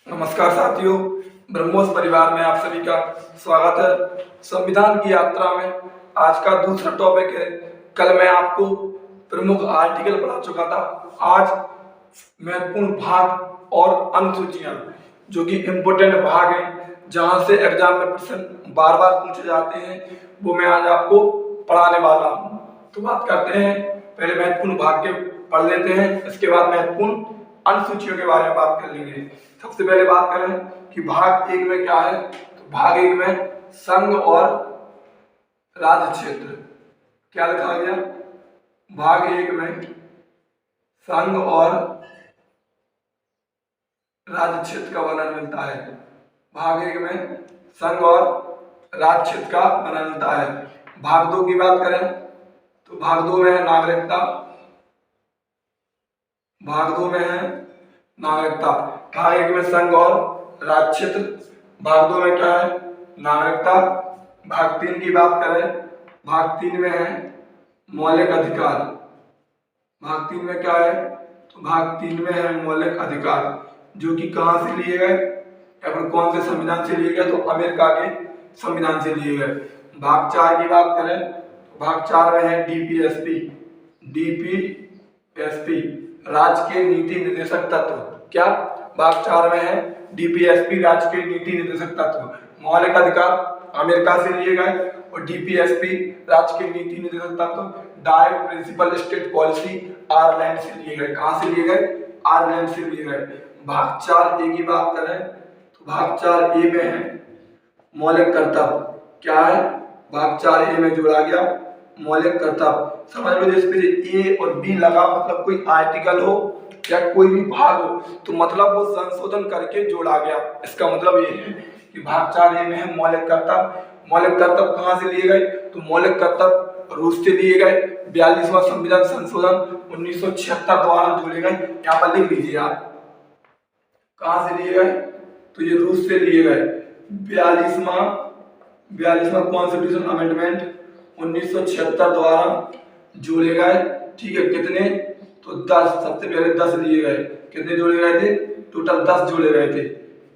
नमस्कार साथियों, ब्रह्मोस परिवार में आप सभी का स्वागत है। संविधान की यात्रा में आज का दूसरा टॉपिक है। कल मैं आपको प्रमुख आर्टिकल पढ़ा चुका था। आज महत्वपूर्ण भाग और अनुसूचियां जो कि इम्पोर्टेंट भाग हैं, जहां से एग्जाम में प्रश्न बार बार पूछे जाते हैं, वो मैं आज आपको पढ़ाने वाला हूं। तो बात करते हैं, पहले महत्वपूर्ण भाग के पढ़ लेते हैं, इसके बाद महत्वपूर्ण अनुसूचियों के बारे में बात कर लेंगे। सबसे पहले बात करें कि भाग एक में क्या है, तो भाग एक में संघ और राज्य क्षेत्र क्या लिखा गया। भाग एक में संघ और राज्य क्षेत्र का वर्णन मिलता है। भाग एक में संघ और राज्य क्षेत्र का वर्णन मिलता है। भाग दो की बात करें तो भाग दो में है नागरिकता। भाग दो में है नागरिकता। भाग एक में संघ और राज्य क्षेत्र, भाग दो में क्या है, नागरिकता। भाग तीन की बात करें, भाग तीन में है मौलिक अधिकार। भाग तीन में क्या है, तो भाग तीन में है मौलिक अधिकार, जो कि कहां से लिए गए या फिर कौन से संविधान से लिए गए, तो अमेरिका के संविधान से लिए गए। भाग चार की बात करें तो भाग चार में है डीपीएसपी। डीपीएसपी राज्य के नीति निर्देशक तत्व। क्या, भाग चार में है डीपीएसपी राज्य के नीति निर्देशक तत्व। मौलिक अधिकार अमेरिका से लिए गए और डीपीएसपी राज्य के नीति निर्देशक तत्व direct principle state policy Ireland से लिए गए। कहां से लिए गए, आयरलैंड से लिए गए। भाग चार ए की बात करें तो भाग चार ए में है मौलिक कर्तव्य। क्या है, भाग चार ए में जोड़ा गया मौलिक कर्तव्य। समझ में, जिसपे ए और बी लगा, मतलब कोई आर्टिकल हो या कोई भी भाग हो, तो मतलब वो संशोधन करके जोड़ा गया। इसका मतलब ये है कि भाग चार ए में है मौलिक कर्तव्य। मौलिक कर्तव्य कहां से लिए गए, तो मौलिक कर्तव्य रूस से लिए गए। 42वां संविधान संशोधन 1976 द्वारा जोड़े गए। यहाँ पर लिख लीजिए आप, कहां से लिए गए, तो ये रूस से लिए गए। 42वां कॉन्स्टिट्यूशन अमेंडमेंट 1976 द्वारा जोड़े गए। ठीक है, कितने, तो 10। सबसे पहले 10 लिए गए। कितने जोड़े गए थे, टोटल 10 जोड़े गए थे।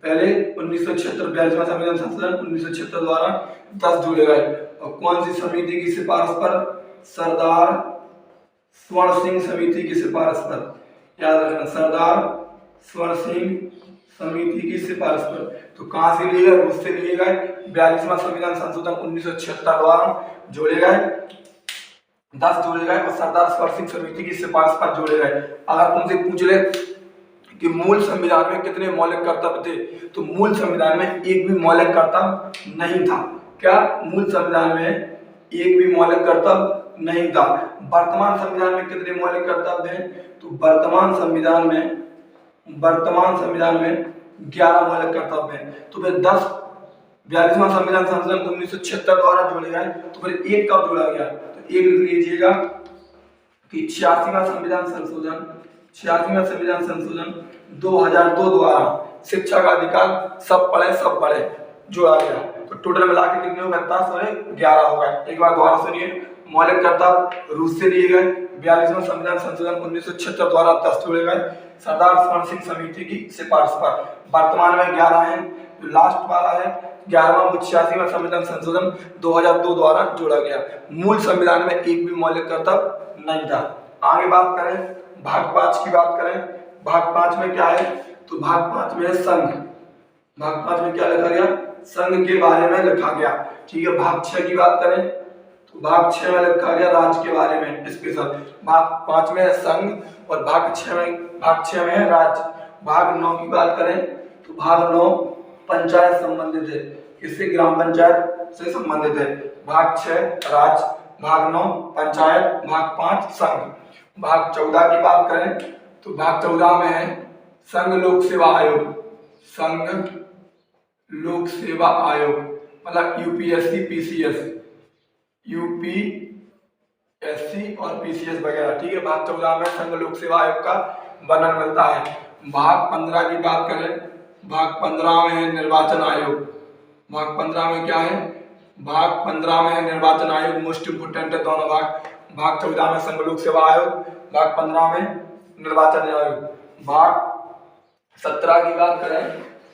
पहले 1976 42वां संविधान संशोधन 1976 द्वारा 10 जोड़े गए। और कौन सी समिति की सिफारिश पर, सरदार स्वर्ण सिंह समिति की सिफारिश पर। याद रखना, सरदार स्वर्ण सिंह समिति की सिफारिश पर। तो कहां से लिए गए, उससे लिए गए। 42वां संविधान संशोधन 1976 द्वारा जोड़े गए, 10 जोड़े गए और सरदार स्वर्ण सिंह समिति की सिफारिश पर जोड़े गए। अगर तुमसे पूछ ले कि मूल संविधान में कितने मौलिक कर्तव्य थे, तो मूल संविधान में एक भी मौलिक कर्तव्य नहीं था। क्या, मूल संविधान में एक भी मौलिक कर्तव्य नहीं था। वर्तमान संविधान में कितने मौलिक कर्तव्य हैं, तो वर्तमान संविधान में 11 मौलिक कर्तव्य हैं। तो फिर 10 42वां संविधान संशोधन 1976 द्वारा जोड़े गए, तो फिर एक कब जोड़ा गया, तो एक लिख लीजिएगा कि 86वां संविधान संशोधन 2002 द्वारा शिक्षा का अधिकार सब पढ़े सब बढ़े जोड़ा गया। तो टोटल मिला के कितने हो गए, 10 और 11 हो गए। एक बार दोबारा सुनिए, मौलिक कर्तव्य रूस से लिए गए। 42वां संविधान संशोधन 1976 द्वारा 10 जोड़े गए सरदार स्वर्ण सिंह समिति की सिफारिश पर। वर्तमान में 11 है। जो लास्ट वाला है 11वां, 86वां संविधान संशोधन 2002 द्वारा जोड़ा गया। मूल संविधान में एक भी मौलिक कर्तव्य नहीं था। आगे बात करें, भाग 5 की बात करें। भाग 5 में क्या है, तो भाग 5 में है संघ। भाग 5 में क्या लिखा गया, संघ के बारे में लिखा गया। ठीक है, भाग 6 की बात करें तो भाग 6 में लिखा गया राज्य के बारे में स्पेशल। भाग 5 में है संघ और भाग 6 में है राज्य। भाग 9 की बात करें तो भाग 9 पंचायत संबंधित है। किससे, ग्राम पंचायत से संबंधित है। भाग 6 राज्य, भाग 9 पंचायत, भाग 5 संघ। भाग 14 की बात करें तो भाग 14 में है संघ लोक सेवा आयोग। संघ लोक सेवा आयोग मतलब यूपीएससी पीसीएस, यूपीएससी और पीसीएस वगैरह। ठीक है, भाग 14 में संघ लोक सेवा आयोग का वर्णन मिलता है। भाग 15 की बात करें, भाग 15 में है निर्वाचन आयोग। भाग 15 में क्या है, भाग 15 में है निर्वाचन आयोग। मोस्ट इंपोर्टेंट है दोनों भाग। भाग 14 में संघ लोक सेवा आयोग, भाग 15 में निर्वाचन आयोग। भाग 17 की बात करें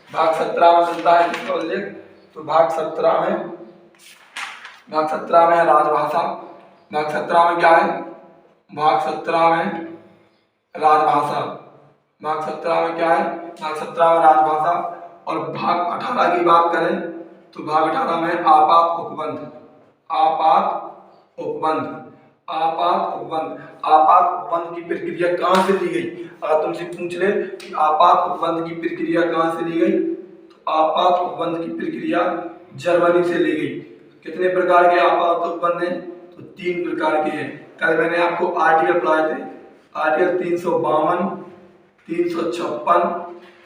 भाग 17 में मिलता है इसका उल्लेख। तो भाग 17 में है राजभाषा। भाग 17 में क्या है? भाग 17 में राजभाषा। भाग 17 में क्या है? भाग 17 में राजभाषा। और भाग 18 की बात करें तो भाग 18 में आपात उपबंध। आपात उपबंध। आपात उपबंध। आपात उपबंध की प्रक्रिया कहाँ से ली गई? अगर तुमसे पूछ ले कि आपात उपबंध की प्रक्रिया कहाँ से ली गई, तो आपात उपबंध की प्रक्रिया जर्मनी से ली गई। कितने प्रकार के आपात उपबंध हैं? तो 3 प्रकार के हैं। कल मैंने आपको आर्टिकल पढ़ाए थे, आर्टिकल 352, 356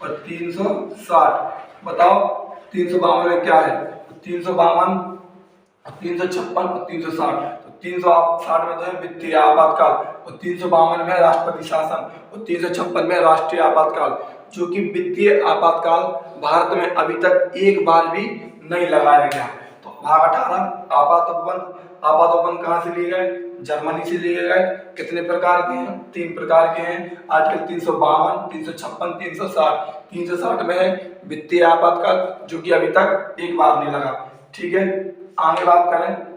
और 360। बताओ 352 में क्या है? 352, 356 और 360। तो 360 में तो है वित्तीय आपातकाल, और 352 में राष्ट्रपति शासन, और 356 में राष्ट्रीय आपातकाल। जो कि वित्तीय आपातकाल भारत में अभी तक एक बार भी नहीं लगाया गया। तो भाग 18 आपात उपबंध। आपात उपबंध कहाँ से लिए गए? जर्मनी से लिए गए। कितने प्रकार के हैं? 3 प्रकार के हैं। आर्टिकल 352, 356, 360। 360 में है वित्तीय आपातकाल, जो कि अभी तक एक बार नहीं लगा। ठीक है, आगे बात करें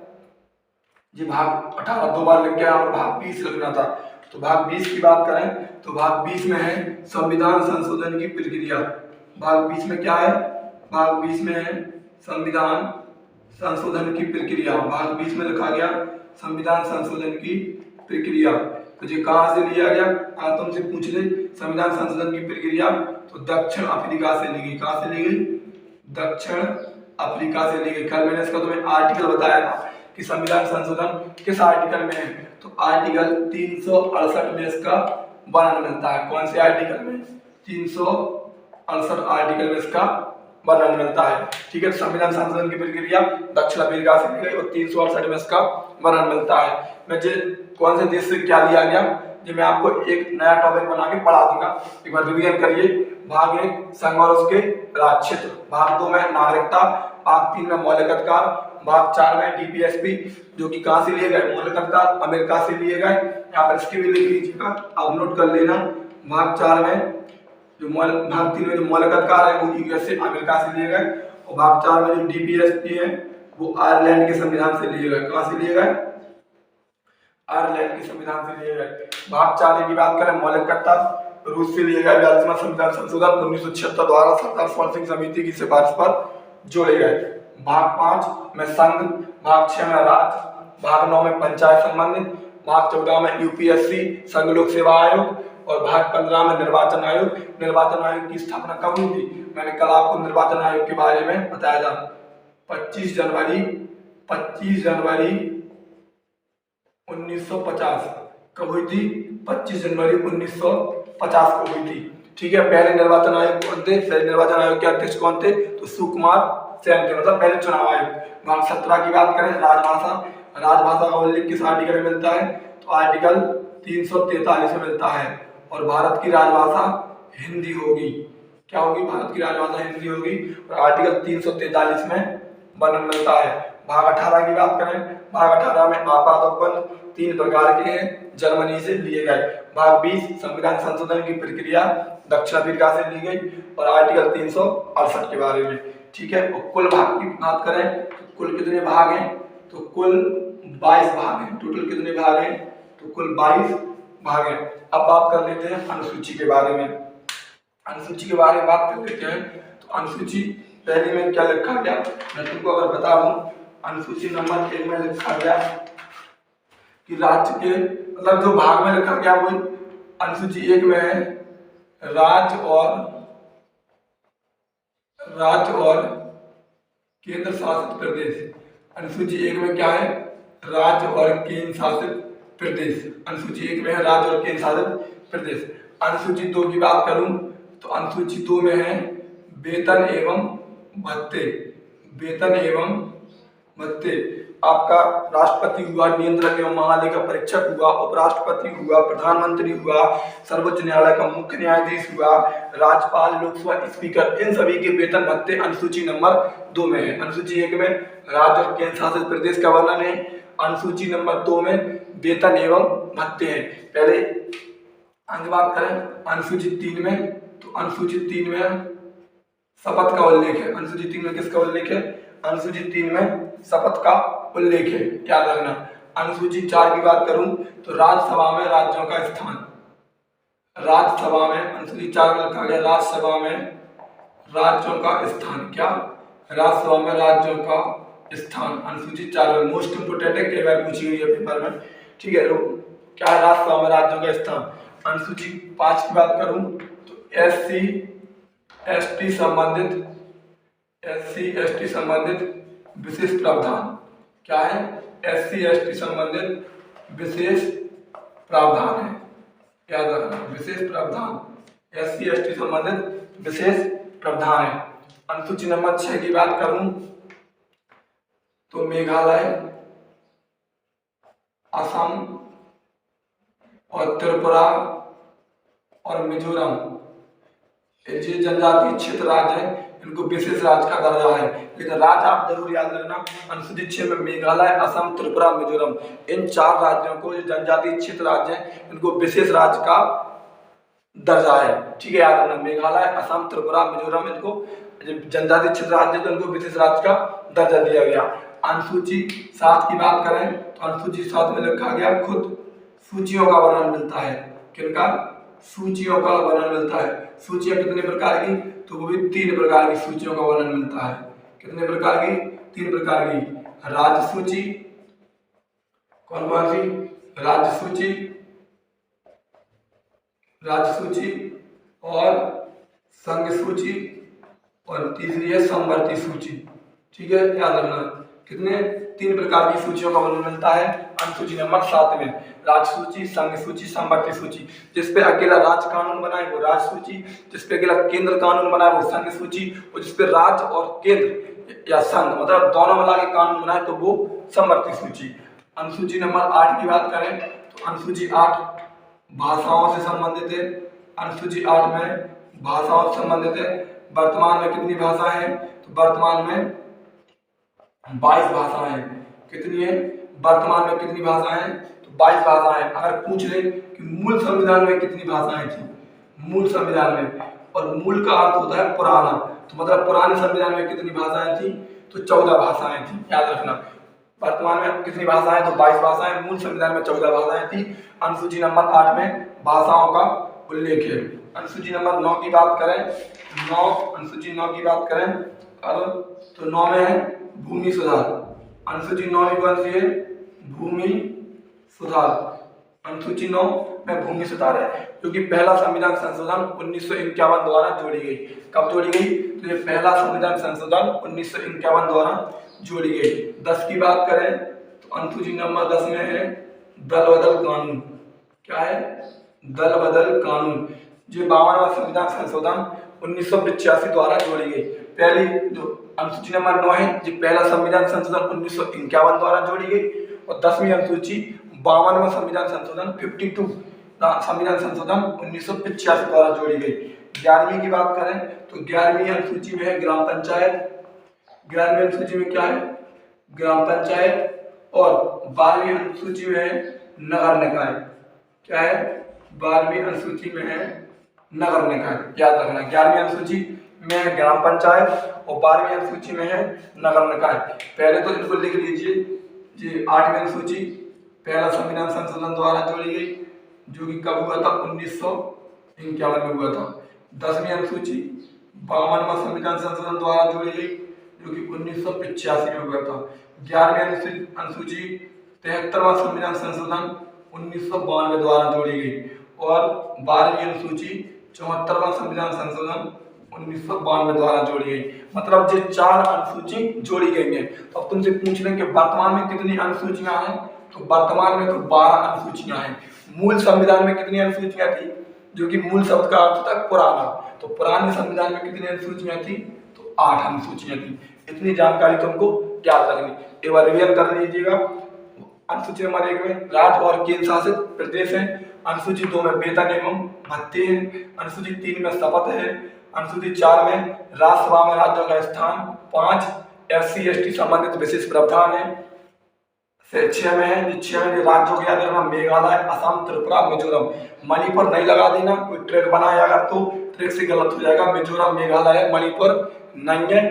जी, भाग 18 2 बार लग गया और भाग 20 लगना था। तो भाग 20 की बात करें तो भाग 20 में है संविधान संशोधन की प्रक्रिया। भाग 20 में क्या है? भाग 20 में है संविधान संशोधन की प्रक्रिया। भाग 20 में लिखा गया संविधान संशोधन की प्रक्रिया। तो ये कहाँ से लिया गया? आज तुमसे पूछ ले संविधान संशोधन की प्रक्रिया, तो दक्षिण अफ्रीका से ली गई। कहाँ से ली गई? दक्षिण अफ्रीका से ली गई। कल मैंने इसका तुम्हें आर्टिकल बताया था कि संविधान संशोधन किस आर्टिकल में है। तो आर्टिकल 368 में इसका वर्णन मिलता है। कौन से आर्टिकल में? 368 आर्टिकल में इसका वर्णन मिलता है। ठीक है, संविधान संशोधन की प्रक्रिया दक्षिण अफ्रीका से ली गई और 368 में इसका वर्णन मिलता है। मैं कौन से देश से क्या लिया गया, ये मैं आपको एक नया टॉपिक बना के पढ़ा दूंगा। एक बार रिवीजन करिए। भाग 1 संघ और उसके राज्य क्षेत्र। भाग 2 में नागरिकता। भाग 3 में मौलिक अधिकार। भाग 4 में डीपीएसपी, जो कि कहाँ से लिए गए? मौलिक अधिकार अमेरिका से लिए गए। यहाँ पर इसकी भी लिख लीजिएगा, आप नोट कर लेना। भाग 4 में भाग 3 में जो मौलिक अधिकार है वो यूएसए अमेरिका से लिए गए, और भाग 4 में जो डीपीएसपी है वो आयरलैंड के संविधान से लिए गए। कहाँ से लिए गए? आयरलैंड के संविधान से लिए गए। भाग 4 की बात करें मौलिक अधिकार, रूस से लिए गए। 42वां संविधान संशोधन 1976 द्वारा सरदार स्वर्ण सिंह समिति की सिफारिश पर जोड़े गए। भाग 5 में संघ। भाग 6 में राज्य। भाग 9 में पंचायत संबंधित। भाग 14 में यूपीएससी संघ लोक सेवा आयोग, और भाग 15 में निर्वाचन आयोग। निर्वाचन आयोग की स्थापना कब हुई थी? मैंने कल आपको निर्वाचन आयोग के बारे में बताया था। 25 जनवरी 1950। कब हुई थी? 25 जनवरी 1950 को हुई थी। ठीक है, पहले निर्वाचन आयोग कौन थे? पहले निर्वाचन आयोग के अध्यक्ष कौन थे? तो सुकुमार सेन थे, मतलब पहले चुनाव आयोग। भाग 17 की बात करें राजभाषा। राजभाषा का उल्लेख किस आर्टिकल में मिलता है? तो आर्टिकल 343 में मिलता है। और भारत की राजभाषा हिंदी होगी। क्या होगी? भारत की राजभाषा हिंदी होगी, और आर्टिकल 343 में वर्णन मिलता है। भाग 18 की बात करें, भाग 18 में आपात उपबंध 3 प्रकार के हैं, जर्मनी से लिए गए। भाग 20 संविधान संशोधन की प्रक्रिया दक्षिण अफ्रीका से ली गई, और आर्टिकल 368 के बारे में। ठीक है, और कुल भाग की बात करें तो कुल कितने भाग हैं? तो कुल 22 भाग हैं। टोटल कितने भाग हैं? तो कुल 22 भाग हैं। अब बात कर लेते हैं अनुसूची के बारे में। अनुसूची के बारे में बात कर लेते हैं। तो अनुसूची पहले में क्या लिखा गया मैं तुमको अगर बता दूं, अनुसूची नंबर 1 में लिखा गया कि राज्य के, मतलब जो भाग में लिखा गया वो अनुसूची 1 में है राज्य और केंद्र शासित प्रदेश। अनुसूची 1 में क्या है? राज्य और केंद्र शासित प्रदेश। अनुसूची 1 में है राज्य और केंद्र शासित प्रदेश। अनुसूची 2 की बात करूं तो अनुसूची 2 में है वेतन एवं भत्ते। वेतन एवं भत्ते। आपका राष्ट्रपति हुआ, नियंत्रक एवं महालेखा परीक्षक हुआ, उपराष्ट्रपति हुआ, प्रधानमंत्री हुआ, सर्वोच्च न्यायालय का मुख्य न्यायाधीश हुआ, राज्यपाल, लोकसभा स्पीकर, इन सभी के वेतन भत्ते अनुसूची नंबर 2 में है। अनुसूची 1 में राज्य और केंद्र शासित प्रदेश का वर्णन है। अनुसूची नंबर 2 में वेतन एवं भत्ते हैं। पहले आगे बात करें अनुसूची 3 में, तो अनुसूची 3 में शपथ का उल्लेख है। अनुसूची 3 में किसका उल्लेख है? अनुसूची 3 में शपथ का उल्लेख है, याद रखना। अनुसूची 4 की बात करूं तो राज्यसभा में राज्यों का स्थान। राज्यसभा में अनुसूची 4 में लिखा गया राज्यसभा में राज्यों का स्थान। क्या? राज्यसभा में राज्यों का स्थान। अनुसूची 4 में मोस्ट इंपोर्टेंट है, कई बार पूछी गई है पेपर में, ठीक है। क्या है राज्यसभा में राज्यों का स्थान? अनुसूची 5 की बात करूं तो SC/ST संबंधित विशेष प्रावधान। क्या है? SC/ST संबंधित विशेष प्रावधान है, याद रखना, विशेष प्रावधान। SC/ST संबंधित विशेष प्रावधान है। अनुसूची नंबर 6 की बात करूं तो मेघालय, असम और त्रिपुरा और मिजोरम, ये जनजातीय क्षेत्र राज्य है, इनको विशेष राज्य का दर्जा है। लेकिन राज्य आप जरूर याद रखना, अनुसूची 6 में मेघालय, असम, त्रिपुरा, मिजोरम, इन 4 राज्यों को, जो जनजातीय क्षेत्र राज्य है, इनको विशेष राज्य का दर्जा है, ठीक है, याद रखना। मेघालय, असम, त्रिपुरा, मिजोरम, इनको जनजातीय क्षेत्र राज्य, तो इनको विशेष राज्य का दर्जा दिया गया। अनुसूची 7 की बात करें तो अनुसूची 7 में लिखा गया खुद सूचियों का वर्णन मिलता है। किनका? सूचियों का वर्णन मिलता है। सूचियां कितने प्रकार की? तो वो भी 3 प्रकार की सूचियों का वर्णन मिलता है। कितने प्रकार की? 3 प्रकार की। राज्य सूची, कौन कौन सी? राज्य सूची, राज्य सूची और संघ सूची, और तीसरी है समवर्ती सूची, ठीक है, याद रखना। कितने? 3 प्रकार की सूचियों का वर्णन मिलता है अनुसूची नंबर 7 में। राज्य सूची, संघ सूची, समवर्ती सूची। जिसपे अकेला राज्य कानून बना है वो राज्य सूची, जिसपे अकेला केंद्र कानून बना है वो संघ सूची, और जिसपे राज्य और केंद्र या संघ मतलब दोनों मिला के कानून बना है तो वो समवर्ती सूची। अनुसूची नंबर 8 की बात करें तो अनुसूची 8 भाषाओं से संबंधित है। अनुसूची 8 में भाषाओं से संबंधित है। वर्तमान में कितनी भाषा है? तो वर्तमान में 22 भाषाएं हैं। कितनी है? वर्तमान में कितनी भाषाएं हैं? तो 22 भाषाएं। अगर पूछ ले कि मूल संविधान में कितनी भाषाएं थी, मूल संविधान में, और मूल का अर्थ होता है पुराना, तो मतलब पुराने संविधान में कितनी भाषाएं थी? तो 14 भाषाएं थी, याद रखना। वर्तमान में कितनी भाषाएं? तो 22 भाषाएं। मूल संविधान में 14 भाषाएं थी। अनुसूची नंबर 8 में भाषाओं का उल्लेख है। अनुसूची नंबर 9 की बात करें, अनुसूची 9 की बात करें तो 9 में है भूमि सुधार। अनुसूची 9 में कौन सी है? भूमि सुधार। अनुसूची 9 में भूमि सुधार है, क्योंकि पहला संविधान संशोधन 1951 द्वारा जोड़ी गई। कब जोड़ी गई? तो ये पहला संविधान संशोधन 1951 द्वारा जोड़ी गई। 10 की बात करें तो अनुसूची नंबर 10 में है दल बदल कानून। क्या है? दल बदल कानून। जो 52वां संविधान संशोधन 1985 द्वारा जोड़ी गई। पहली जो अनुसूची नंबर 9 है, जो पहला संविधान संशोधन 1951 द्वारा जोड़ी गई, और 10वीं अनुसूची 52वां संविधान संशोधन 52 संविधान संशोधन 1985 द्वारा जोड़ी गई। 11वीं की बात करें तो 11वीं अनुसूची में है ग्राम पंचायत। 11वीं अनुसूची में क्या है? ग्राम पंचायत। और 12वीं अनुसूची में है नगर निकाय। क्या है? 12वीं अनुसूची में है नगर निकाय, याद रखना। 11वीं अनुसूची में है ग्राम पंचायत और 12वीं अनुसूची में है नगर निकाय। पहले तो इनको लिख लीजिए। जी 8वीं अनुसूची पहला संविधान संशोधन द्वारा जोड़ी गई, जो कि कब हुआ था? 1951 में हुआ था। 10वीं अनुसूची 52वां संविधान संशोधन द्वारा जोड़ी गई, जो कि 1985 में हुआ था। 11वीं अनुसूची 73वां संविधान संशोधन 1992 द्वारा जोड़ी गई, और 12वीं अनुसूची 74वां संविधान संशोधन 1992 द्वारा जोड़ी गई। मतलब जो 4 अनुसूची जोड़ी गई है। तो अब तुमसे पूछ रहे कि वर्तमान में कितनी अनुसूचियां हैं? तो वर्तमान में तो 12 अनुसूचियां हैं। मूल संविधान में कितनी अनुसूचियां थी? जो कि मूल शब्द का अर्थ था पुराना, तो पुराने संविधान में कितनी अनुसूचियां थी? तो 8 अनुसूचियां थी। इतनी जानकारी तुमको याद रखनी, एक बार रिवीजन कर लीजिएगा। अनुसूची नंबर 1 में राज्य और केंद्र शासित प्रदेश है। अनुसूची 2 में वेतन एवं भत्ते हैं। अनुसूची 3 में शपथ है। अनुसूची 4 में राज्यसभा में राज्यों का स्थान। 5 SC/ST संबंधित विशेष प्रावधान है। से 6 में है, जो 6 में जो राज्यों के याद रखना, मेघालय, असम, त्रिपुरा, मिजोरम। मणिपुर नहीं लगा देना, कोई ट्रैक बनाया अगर तो ट्रैक से गलत हो जाएगा। मिजोरम मेघालय है, मणिपुर नहीं है।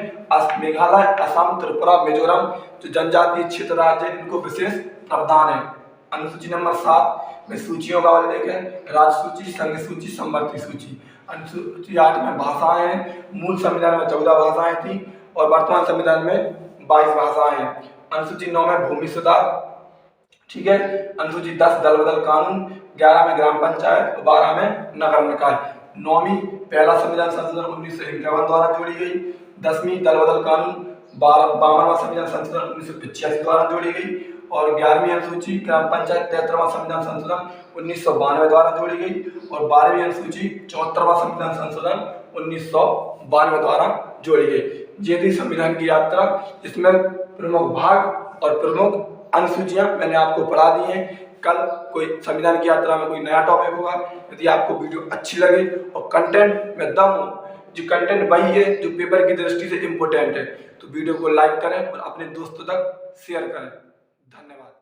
मेघालय, असम, त्रिपुरा, मिजोरम जो जनजातीय क्षेत्र राज्य है, इनको विशेष प्रावधान है। अनुसूची नंबर 7 में सूचियों का उल्लेख है, राज्य सूची, संघ सूची, समवर्ती सूची। अनुसूची 8 में भाषाएं हैं, मूल संविधान में 14 भाषाएं थी और वर्तमान संविधान में 22 भाषाएं हैं। अनुसूची 9 में भूमि सुधार, ठीक है। अनुसूची 10 दल बदल कानून, 11 में ग्राम पंचायत और 12 में नगर निकाय। 9वीं पहला संविधान संशोधन 1951 द्वारा जोड़ी गई। 10वीं दल बदल कानून, 52वां संविधान संशोधन 1985 द्वारा जोड़ी गई और 11वीं अनुसूची ग्राम पंचायत 73वां संविधान संशोधन 1992 द्वारा जोड़ी गई और 12वीं अनुसूची 74वां संविधान संशोधन 1992 द्वारा जोड़ी गई। ये थी संविधान की यात्रा, इसमें प्रमुख भाग और प्रमुख अनुसूचियां मैंने आपको पढ़ा दी हैं। कल कोई संविधान की यात्रा में कोई नया टॉपिक होगा। यदि आपको वीडियो अच्छी लगे और कंटेंट में दम हो, जो कंटेंट वही है जो पेपर की दृष्टि से इम्पोर्टेंट है, तो वीडियो को लाइक करें और अपने दोस्तों तक शेयर करें। धन्यवाद।